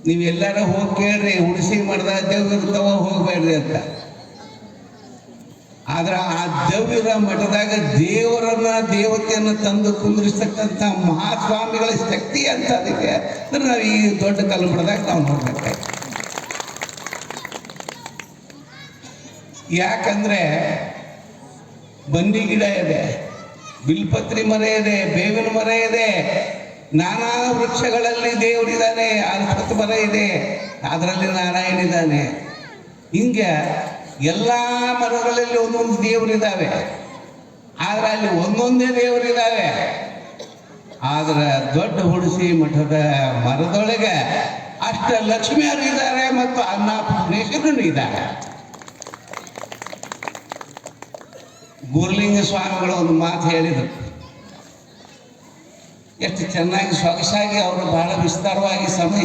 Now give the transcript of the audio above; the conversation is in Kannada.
ನೀವೆಲ್ಲಾರ ಹೋಗಿ ಕೇಳ್ರಿ, ಹುಣಸಿ ಮಠದ ದೇವ್ ಇರ್ತಾವ, ಹೋಗ್ಬೇಡ್ರಿ ಅಂತ. ಆದ್ರೆ ಆ ದವ್ವಿರ ಮಠದಾಗ ದೇವರನ್ನ ದೇವತೆಯನ್ನು ತಂದು ಕುಂದಿರಿಸ್ತಕ್ಕಂಥ ಮಹಾಸ್ವಾಮಿಗಳ ಶಕ್ತಿ ಅಂತ ಅದಕ್ಕೆ ಅಂದ್ರೆ ನಾವು ಈ ದೊಡ್ಡ ಕಲ್ಮಠದಾಗ ನಾವು ನೋಡ್ಬೇಕಾಯ್ತು. ಯಾಕಂದ್ರೆ ಬನ್ನಿ ಗಿಡ ಇದೆ, ಬಿಲ್ಪತ್ರಿ ಮರ ಇದೆ, ಬೇವಿನ ಮರ ಇದೆ, ನಾನಾ ವೃಕ್ಷಗಳಲ್ಲಿ ದೇವರಿದ್ದಾನೆ, ಅಶ್ವತ್ಥ ಮರ ಇದೆ, ಅದರಲ್ಲಿ ನಾರಾಯಣ ಇದ್ದಾನೆ. ಹಿಂಗೆ ಎಲ್ಲ ಮರಗಳಲ್ಲಿ ಒಂದೊಂದು ದೇವರಿದ್ದಾವೆ. ಆದ್ರೆ ಅಲ್ಲಿ ಒಂದೊಂದೇ ದೇವರಿದ್ದಾವೆ. ಆದ್ರೆ ದೊಡ್ಡ ಹುಣಸಿ ಮಠದ ಮರದೊಳಗೆ ಅಷ್ಟ ಲಕ್ಷ್ಮಿಯರು ಇದ್ದಾರೆ ಮತ್ತು ಅನ್ನಪೂರ್ಣೇಶ್ವರನು ಇದ್ದಾರೆ. ಗುರುಲಿಂಗ ಸ್ವಾಮಿಗಳು ಒಂದು ಮಾತು ಹೇಳಿದರು, ಎಷ್ಟು ಚೆನ್ನಾಗಿ ಸೊಗಸಾಗಿ ಅವರು ಬಹಳ ವಿಸ್ತಾರವಾಗಿ ಸಮಯ